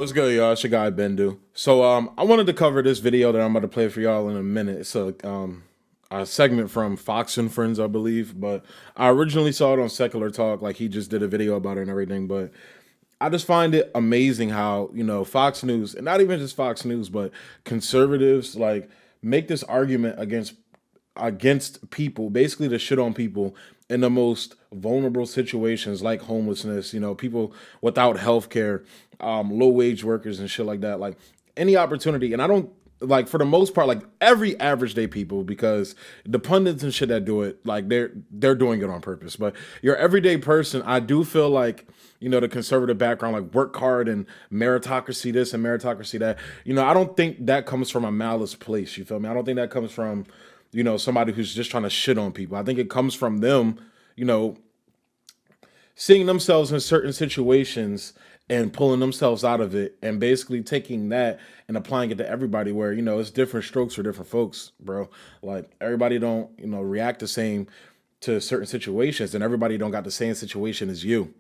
What's good, y'all? It's your guy Bendu. So I wanted to cover this video that I'm about to play for y'all in a minute. It's a segment from Fox and Friends, I believe, but I originally saw it on Secular Talk, like he just did a video about it and everything. But I just find it amazing how, Fox News, and not even just Fox News, but conservatives like make this argument against people, basically to shit on people in the most vulnerable situations like homelessness, people without health care, low wage workers and shit like that. Like any opportunity. And I don't like for the most part, like every average day people, because the pundits and shit that do it, like they're doing it on purpose. But your everyday person, I do feel like, the conservative background, like work hard and meritocracy this and meritocracy that, I don't think that comes from a malice place. You feel me? I don't think that comes from, somebody who's just trying to shit on people. I think it comes from them, seeing themselves in certain situations and pulling themselves out of it and basically taking that and applying it to everybody where, it's different strokes for different folks, bro. Like everybody don't, react the same to certain situations and everybody don't got the same situation as you.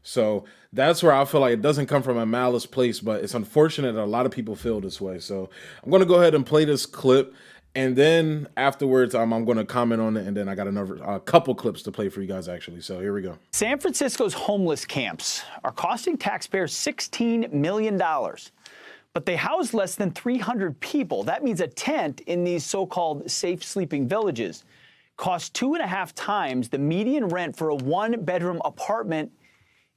So that's where I feel like it doesn't come from a malice place, but it's unfortunate that a lot of people feel this way. So I'm going to go ahead and play this clip. And then afterwards, I'm going to comment on it. And then I got a couple clips to play for you guys, actually. So here we go. San Francisco's homeless camps are costing taxpayers $16 million. But they house less than 300 people. That means a tent in these so-called safe sleeping villages costs 2.5 times the median rent for a one-bedroom apartment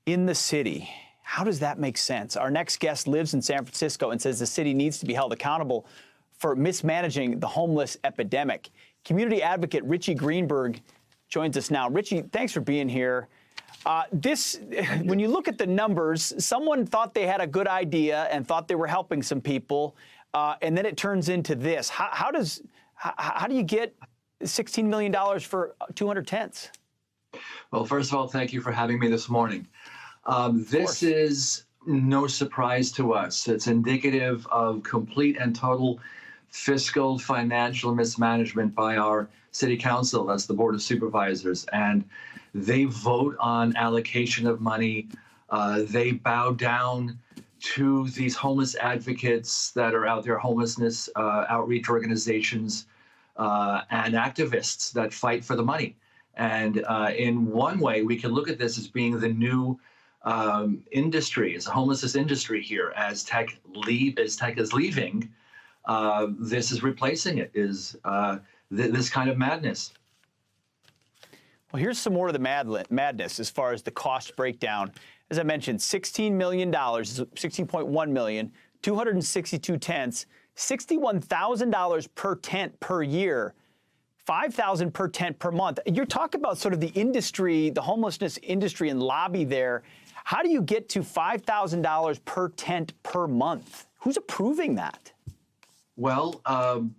in the city. How does that make sense? Our next guest lives in San Francisco and says the city needs to be held accountable for mismanaging the homeless epidemic. Community advocate Richie Greenberg joins us now. Richie, thanks for being here. When you look at the numbers, someone thought they had a good idea and thought they were helping some people, and then it turns into this. How do you get $16 million for 200 tents? Well, first of all, thank you for having me this morning. This is no surprise to us. It's indicative of complete and total fiscal financial mismanagement by our city council. That's the Board of Supervisors. And they vote on allocation of money. They bow down to these homeless advocates that are out there, homelessness outreach organizations and activists that fight for the money. And in one way, we can look at this as being the new industry, as a homelessness industry here. As tech is leaving, this is replacing it, this kind of madness. Well, here's some more of the madness as far as the cost breakdown. As I mentioned, $16 million, $16.1 million, 262 tents, $61,000 per tent per year, $5,000 per tent per month. You're talking about sort of the industry, the homelessness industry and lobby there. How do you get to $5,000 per tent per month? Who's approving that? Well,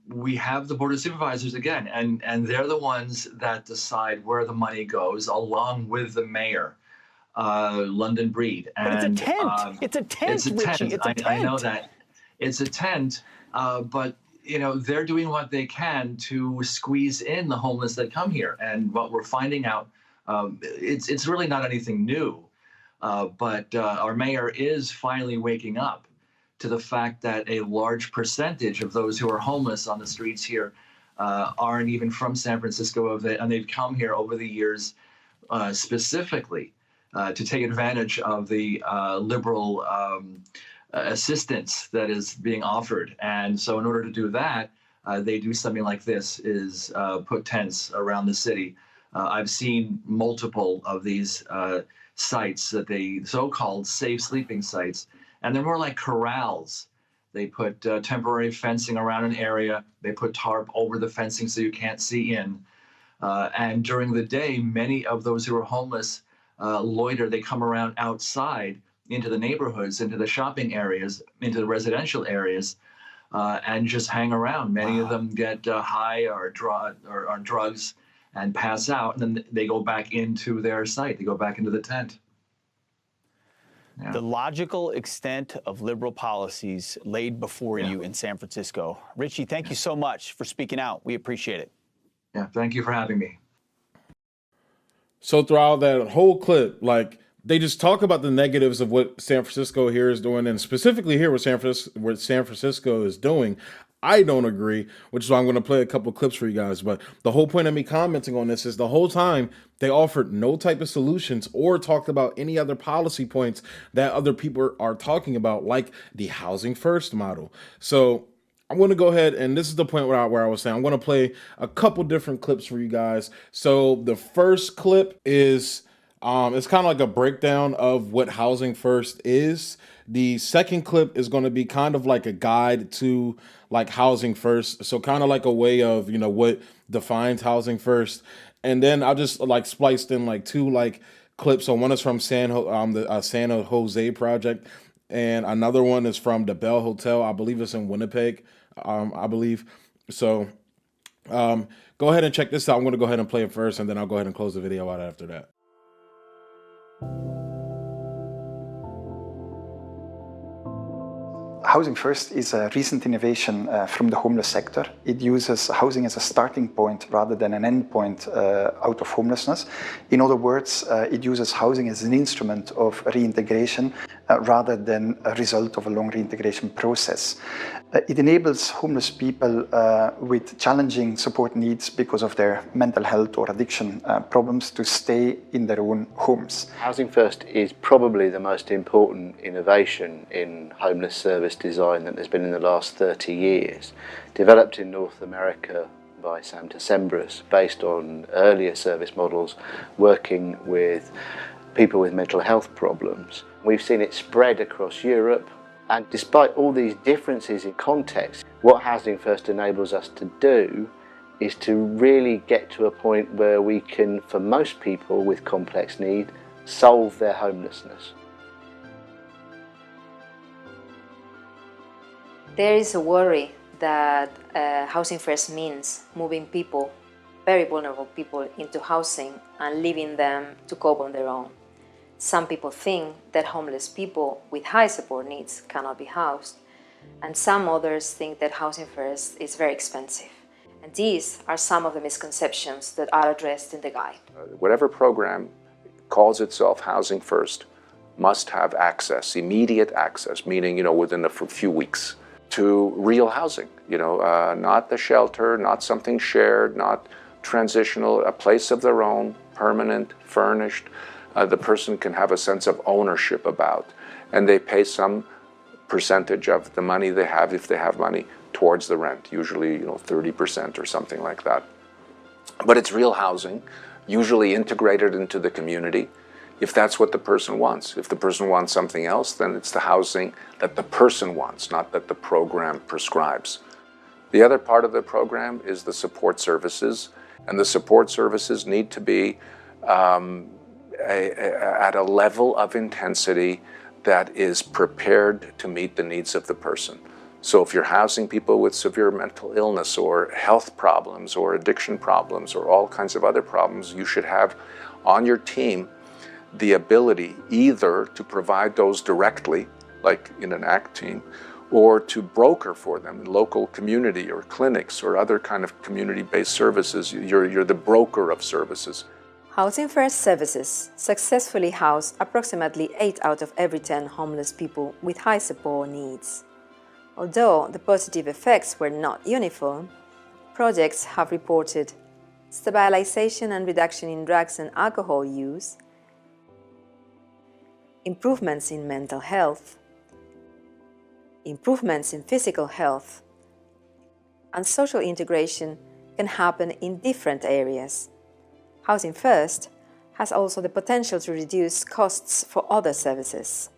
we have the Board of Supervisors again, and they're the ones that decide where the money goes, along with the mayor, London Breed. But it's a tent. It's a tent, it's a Richie. tent. It's a tent. I know that. It's a tent, but they're doing what they can to squeeze in the homeless that come here. And what we're finding out, it's really not anything new, but our mayor is finally waking up to the fact that a large percentage of those who are homeless on the streets here aren't even from San Francisco, and they've come here over the years specifically to take advantage of the liberal assistance that is being offered. And so in order to do that, they do something like this, is put tents around the city. I've seen multiple of these sites, that they so-called safe sleeping sites, and they're more like corrals. They put temporary fencing around an area. They put tarp over the fencing so you can't see in. And during the day, many of those who are homeless loiter. They come around outside into the neighborhoods, into the shopping areas, into the residential areas, and just hang around. Many of them get high or on drugs and pass out, and then they go back into their site. They go back into the tent. Yeah. The logical extent of liberal policies laid before you in San Francisco. Richie, thank you so much for speaking out. We appreciate it. Yeah, thank you for having me. So throughout that whole clip, like they just talk about the negatives of what San Francisco here is doing, and specifically here what San Francisco is doing. I don't agree, which is why I'm going to play a couple clips for you guys. But the whole point of me commenting on this is the whole time they offered no type of solutions or talked about any other policy points that other people are talking about, like the housing first model. So I'm going to go ahead, and this is the point where I was saying I'm going to play a couple different clips for you guys. So the first clip is it's kind of like a breakdown of what housing first is. The second clip is going to be kind of like a guide to like housing first. So kind of like a way of, what defines housing first. And then I just like spliced in like two like clips. So one is from the San Jose project, and another one is from the Bell Hotel. I believe it's in Winnipeg. I believe. So go ahead and check this out. I'm going to go ahead and play it first, and then I'll go ahead and close the video out after that. Housing First is a recent innovation from the homeless sector. It uses housing as a starting point rather than an end point out of homelessness. In other words, it uses housing as an instrument of reintegration rather than a result of a long reintegration process. It enables homeless people with challenging support needs because of their mental health or addiction problems to stay in their own homes. Housing First is probably the most important innovation in homeless service design that there's been in the last 30 years. Developed in North America by Sam Decembris, based on earlier service models working with people with mental health problems. We've seen it spread across Europe. And despite all these differences in context, what Housing First enables us to do is to really get to a point where we can, for most people with complex need, solve their homelessness. There is a worry that Housing First means moving people, very vulnerable people, into housing and leaving them to cope on their own. Some people think that homeless people with high support needs cannot be housed, and some others think that Housing First is very expensive. And these are some of the misconceptions that are addressed in the guide. Whatever program calls itself Housing First must have access, immediate access, meaning, within a few weeks, to real housing, not the shelter, not something shared, not transitional, a place of their own, permanent, furnished. The person can have a sense of ownership about, and they pay some percentage of the money they have, if they have money, towards the rent, usually 30% or something like that. But it's real housing, usually integrated into the community, if that's what the person wants. If the person wants something else, then it's the housing that the person wants, not that the program prescribes. The other part of the program is the support services, and the support services need to be at a level of intensity that is prepared to meet the needs of the person. So if you're housing people with severe mental illness or health problems or addiction problems or all kinds of other problems, you should have on your team the ability either to provide those directly, like in an ACT team, or to broker for them in local community or clinics or other kind of community-based services. You're the broker of services. Housing First services successfully house approximately 8 out of every 10 homeless people with high support needs. Although the positive effects were not uniform, projects have reported stabilization and reduction in drugs and alcohol use, improvements in mental health, improvements in physical health, and social integration can happen in different areas. Housing First has also the potential to reduce costs for other services.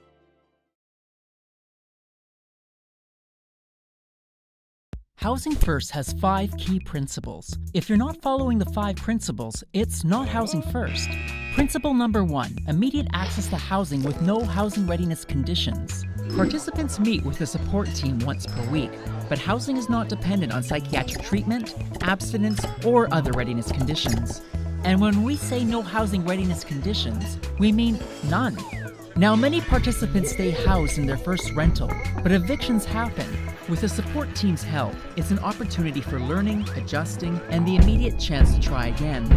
Housing First has 5 key principles. If you're not following the 5 principles, it's not Housing First. Principle number 1, immediate access to housing with no housing readiness conditions. Participants meet with the support team once per week, but housing is not dependent on psychiatric treatment, abstinence, or other readiness conditions. And when we say no housing readiness conditions, we mean none. Now, many participants stay housed in their first rental, but evictions happen. With the support team's help, it's an opportunity for learning, adjusting, and the immediate chance to try again.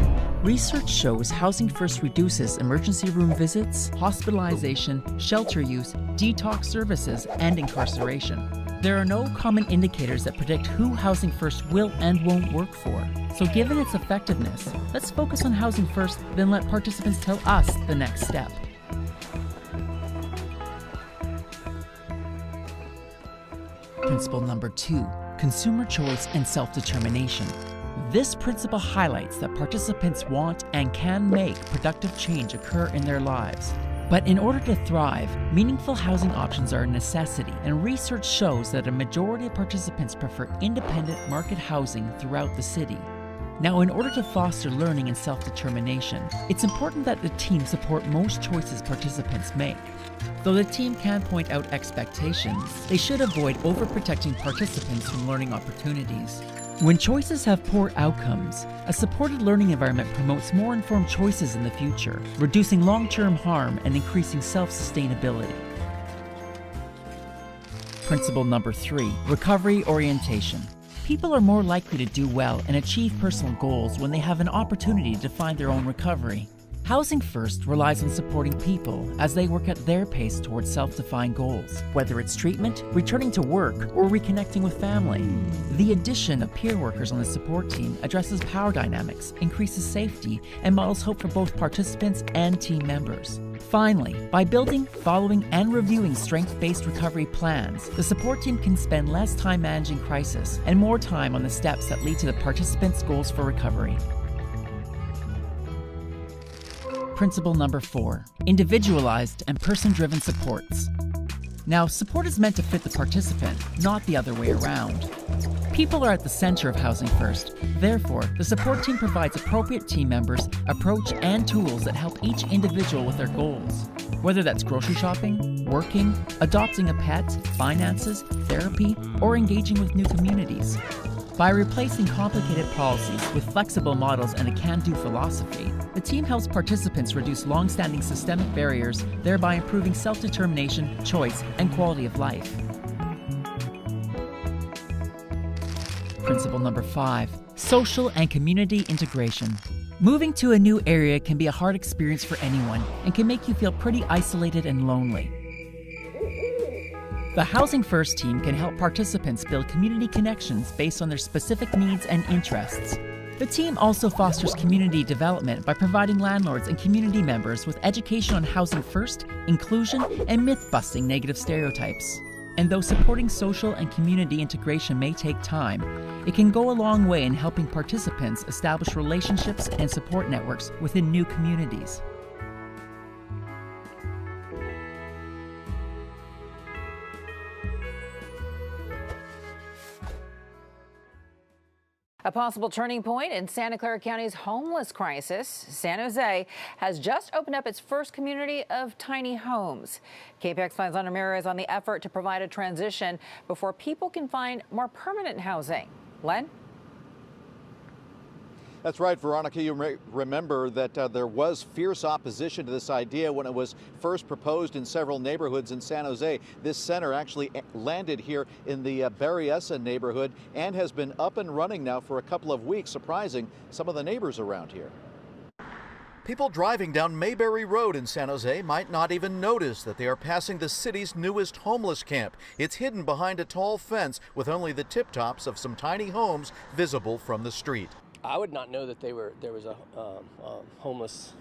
Research shows Housing First reduces emergency room visits, hospitalization, shelter use, detox services, and incarceration. There are no common indicators that predict who Housing First will and won't work for. So given its effectiveness, let's focus on Housing First, then let participants tell us the next step. Principle number 2, consumer choice and self-determination. This principle highlights that participants want and can make productive change occur in their lives. But in order to thrive, meaningful housing options are a necessity, and research shows that a majority of participants prefer independent market housing throughout the city. Now, in order to foster learning and self-determination, it's important that the team support most choices participants make. Though the team can point out expectations, they should avoid overprotecting participants from learning opportunities. When choices have poor outcomes, a supported learning environment promotes more informed choices in the future, reducing long-term harm and increasing self-sustainability. Principle number 3, recovery orientation. People are more likely to do well and achieve personal goals when they have an opportunity to find their own recovery. Housing First relies on supporting people as they work at their pace towards self-defined goals, whether it's treatment, returning to work, or reconnecting with family. The addition of peer workers on the support team addresses power dynamics, increases safety, and models hope for both participants and team members. Finally, by building, following, and reviewing strength-based recovery plans, the support team can spend less time managing crisis and more time on the steps that lead to the participants' goals for recovery. Principle number 4, individualized and person-driven supports. Now, support is meant to fit the participant, not the other way around. People are at the center of Housing First. Therefore, the support team provides appropriate team members, approach, and tools that help each individual with their goals. Whether that's grocery shopping, working, adopting a pet, finances, therapy, or engaging with new communities. By replacing complicated policies with flexible models and a can-do philosophy, the team helps participants reduce long-standing systemic barriers, thereby improving self-determination, choice, and quality of life. Principle number 5, social and community integration. Moving to a new area can be a hard experience for anyone and can make you feel pretty isolated and lonely. The Housing First team can help participants build community connections based on their specific needs and interests. The team also fosters community development by providing landlords and community members with education on Housing First, inclusion, and myth-busting negative stereotypes. And though supporting social and community integration may take time, it can go a long way in helping participants establish relationships and support networks within new communities. A possible turning point in Santa Clara County's homeless crisis. San Jose has just opened up its first community of tiny homes. KPIX 5's Len Ramirez on the effort to provide a transition before people can find more permanent housing. Len? That's right, Veronica. You may remember that there was fierce opposition to this idea when it was first proposed in several neighborhoods in San Jose. This center actually landed here in the Berryessa neighborhood and has been up and running now for a couple of weeks, surprising some of the neighbors around here. People driving down Mayberry Road in San Jose might not even notice that they are passing the city's newest homeless camp. It's hidden behind a tall fence with only the tip tops of some tiny homes visible from the street. I would not know that there was a homeless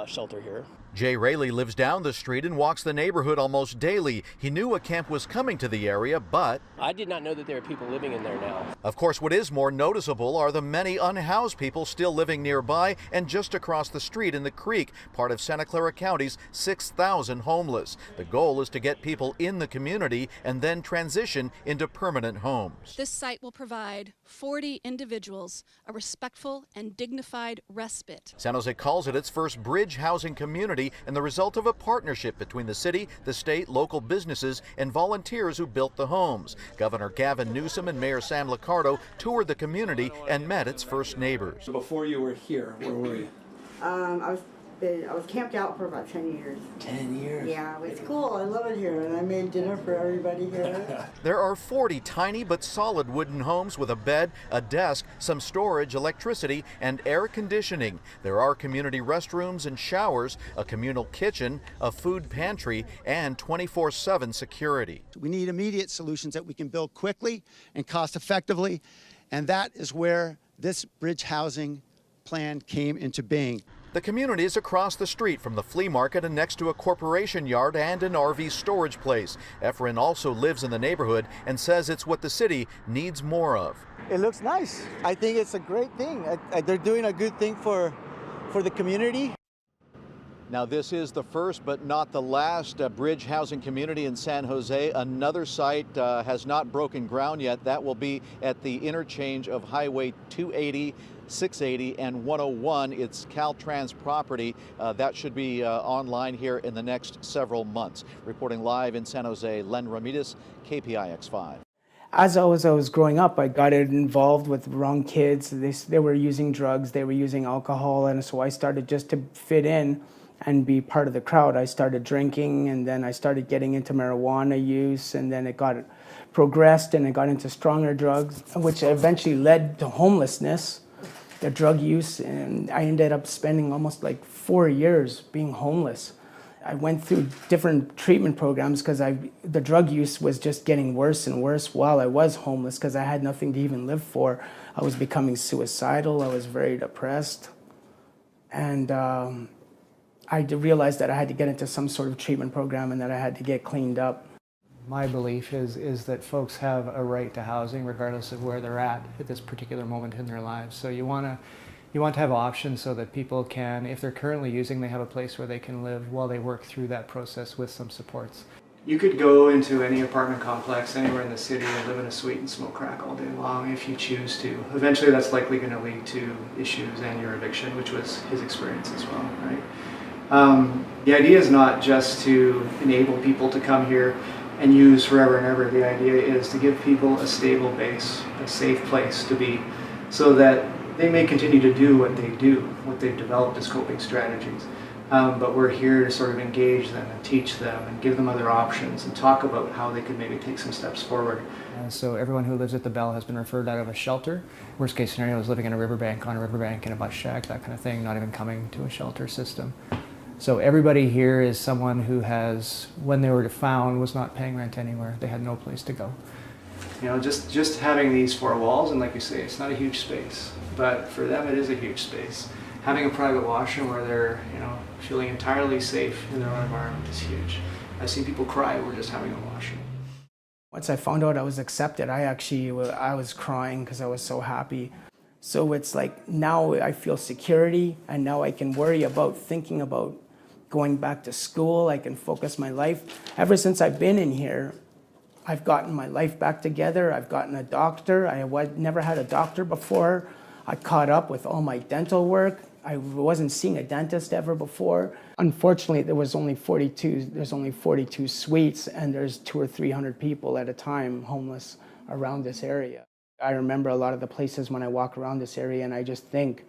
shelter here. Jay Rayleigh lives down the street and walks the neighborhood almost daily. He knew a camp was coming to the area, but I did not know that there are people living in there now. Of course, what is more noticeable are the many unhoused people still living nearby and just across the street in the creek, part of Santa Clara County's 6,000 homeless. The goal is to get people in the community and then transition into permanent homes. This site will provide 40 individuals a respectful and dignified respite. San Jose calls it its first bridge housing community and the result of a partnership between the city, the state, local businesses, and volunteers who built the homes. Governor Gavin Newsom and Mayor Sam Liccardo toured the community and met its first neighbors. Before you were here, where were you? I was I was camped out for about 10 years. 10 years? Yeah, it's cool. I love it here, and I made dinner for everybody here. There are 40 tiny but solid wooden homes with a bed, a desk, some storage, electricity, and air conditioning. There are community restrooms and showers, a communal kitchen, a food pantry, and 24/7 security. We need immediate solutions that we can build quickly and cost effectively, and that is where this bridge housing plan came into being. The community is across the street from the flea market and next to a corporation yard and an RV storage place. Efren also lives in the neighborhood and says it's what the city needs more of. It looks nice. I think it's a great thing. They're doing a good thing for the community. Now, this is the first but not the last bridge housing community in San Jose. Another site has not broken ground yet. That will be at the interchange of Highway 280, 680, and 101. It's Caltrans property. That should be online here in the next several months. Reporting live in San Jose, Len Ramirez, KPIX5. As I was growing up, I got involved with the wrong kids. They were using drugs, they were using alcohol, and so I started just to fit in and be part of the crowd. I started drinking, and then I started getting into marijuana use, and then it got progressed and it got into stronger drugs, which eventually led to homelessness, the drug use, and I ended up spending almost like 4 years being homeless. I went through different treatment programs because the drug use was just getting worse and worse while I was homeless because I had nothing to even live for. I was becoming suicidal, I was very depressed, and I realized that I had to get into some sort of treatment program and that I had to get cleaned up. My belief is that folks have a right to housing regardless of where they're at this particular moment in their lives. So you want to have options so that people can, if they're currently using, they have a place where they can live while they work through that process with some supports. You could go into any apartment complex anywhere in the city and live in a suite and smoke crack all day long if you choose to. Eventually that's likely going to lead to issues and your eviction, which was his experience as well, right? The idea is not just to enable people to come here and use forever and ever. The idea is to give people a stable base, a safe place to be, so that they may continue to do what they do, what they've developed as coping strategies. But we're here to sort of engage them and teach them and give them other options and talk about how they could maybe take some steps forward. So everyone who lives at the Bell has been referred out of a shelter. Worst case scenario is living in a riverbank, on a riverbank in a bus shack, that kind of thing, not even coming to a shelter system. So everybody here is someone who has, when they were found, was not paying rent anywhere. They had no place to go. You know, just having these four walls, and like you say, it's not a huge space, but for them it is a huge space. Having a private washroom where they're, you know, feeling entirely safe in their own environment is huge. I've seen people cry over just having a washroom. Once I found out I was accepted, I was crying because I was so happy. So it's like now I feel security, and now I can worry about thinking about going back to school. I can focus my life. Ever since I've been in here, I've gotten my life back together. I've gotten a doctor. I never had a doctor before. I caught up with all my dental work. I wasn't seeing a dentist ever before. Unfortunately, there's only 42 suites, and there's 200 or 300 people at a time homeless around this area. I remember a lot of the places when I walk around this area, and I just think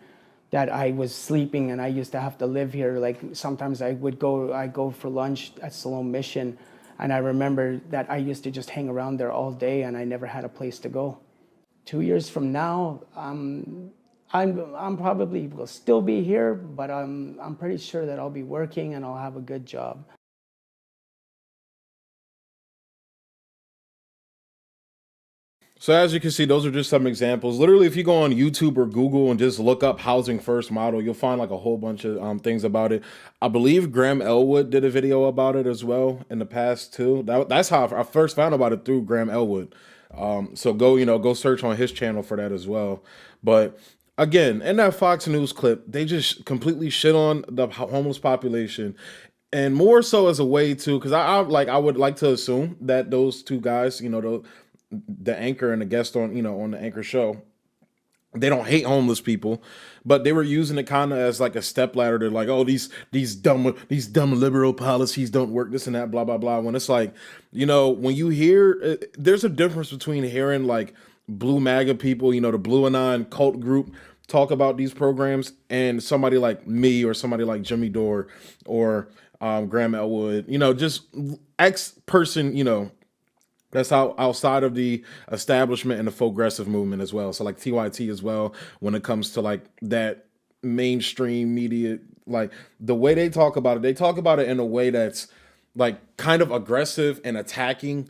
that I was sleeping and I used to have to live here. Like sometimes I go for lunch at Salome Mission, and I remember that I used to just hang around there all day and I never had a place to go. 2 years from now, I'm probably will still be here, but I'm pretty sure that I'll be working and I'll have a good job. So as you can see, those are just some examples. Literally, if you go on YouTube or Google and just look up housing first model, you'll find like a whole bunch of things about it. I believe Graham Elwood did a video about it as well in the past too. That's how I first found about it, through Graham Elwood. So go search on his channel for that as well. But again, in that Fox News clip, they just completely shit on the homeless population. And more so as a way to, because I would like to assume that those two guys, the anchor and the guest on the anchor show, they don't hate homeless people, but they were using it kind of as like a stepladder to like, oh, these dumb liberal policies don't work, this and that, blah blah blah. When it's like, when you hear, there's a difference between hearing like blue MAGA people, the Blue Anon cult group, talk about these programs, and somebody like me or somebody like Jimmy Dore or Graham Elwood, just X person, that's outside of the establishment and the progressive movement as well. So like TYT as well, when it comes to like that mainstream media, like the way they talk about it in a way that's like kind of aggressive and attacking,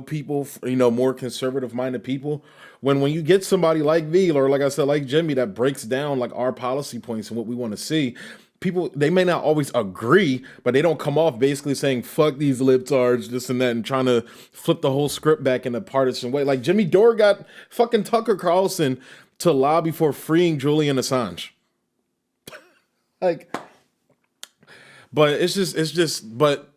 people, more conservative minded people. When you get somebody like Veal, or like I said, like Jimmy, that breaks down like our policy points and what we want to see, people, they may not always agree, but they don't come off basically saying fuck these libtards, this and that, and trying to flip the whole script back in a partisan way. Like Jimmy Dore got fucking Tucker Carlson to lobby for freeing Julian Assange. Like, but but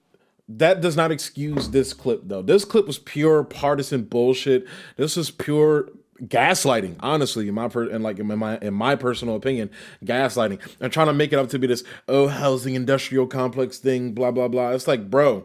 that does not excuse this clip though. This clip was pure partisan bullshit. This is pure gaslighting, honestly, in my personal opinion, gaslighting, and trying to make it up to be this housing industrial complex thing, blah blah blah. It's like, bro,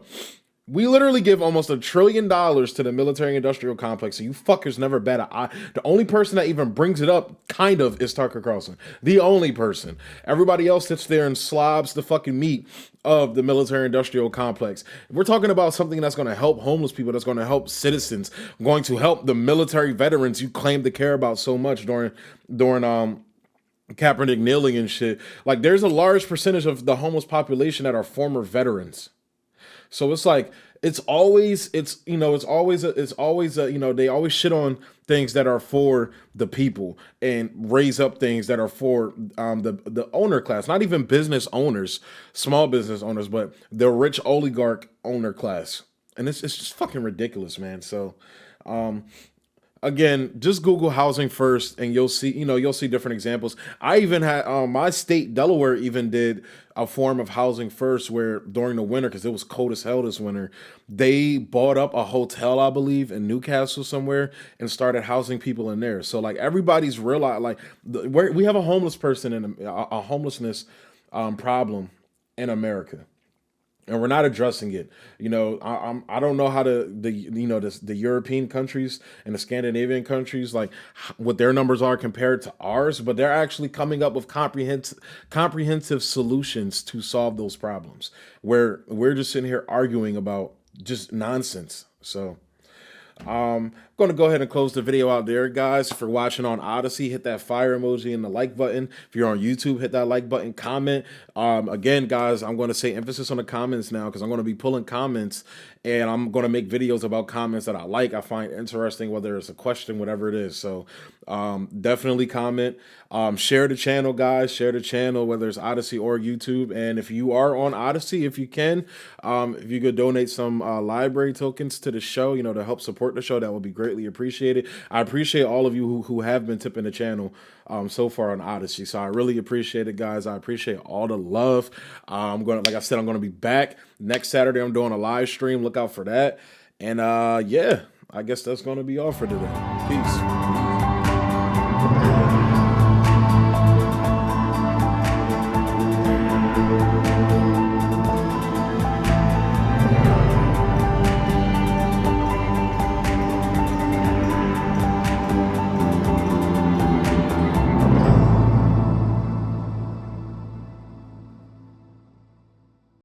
we literally give almost $1 trillion to the military industrial complex, and you fuckers never bat an eye. The only person that even brings it up, kind of, is Tucker Carlson. The only person. Everybody else sits there and slobs the fucking meat of the military industrial complex. We're talking about something that's going to help homeless people, that's going to help citizens, going to help the military veterans you claim to care about so much during Kaepernick kneeling and shit. Like, there's a large percentage of the homeless population that are former veterans. So it's like, they always shit on things that are for the people and raise up things that are for the owner class, not even business owners, small business owners, but the rich oligarch owner class. And it's just fucking ridiculous, man. So, again, just Google housing first and you'll see different examples. I even had my state, Delaware, even did a form of housing first where during the winter, because it was cold as hell this winter, they bought up a hotel, I believe, in Newcastle somewhere and started housing people in there. So like everybody's realized, like we have a homeless person and a homelessness problem in America. And we're not addressing it. I don't know how the European countries and the Scandinavian countries, like what their numbers are compared to ours, but they're actually coming up with comprehensive solutions to solve those problems, where we're just sitting here arguing about just nonsense. So I'm going to go ahead and close the video out there, guys. For watching on Odyssey, hit that fire emoji and the like button. If you're on YouTube, hit that like button, comment. Again, guys, I'm going to say emphasis on the comments now, because I'm going to be pulling comments and I'm going to make videos about comments that I find interesting, whether it's a question, whatever it is. So definitely comment. Share the channel, guys. Share the channel, whether it's Odyssey or YouTube. And if you are on Odyssey, if you can, if you could donate some library tokens to the show, to help support the show, that would be greatly appreciated. I appreciate all of you who have been tipping the channel so far on Odyssey. So I really appreciate it, guys. I appreciate all the love. Like I said, I'm going to be back next Saturday. I'm doing a live stream. Look out for that. And yeah, I guess that's going to be all for today. Peace.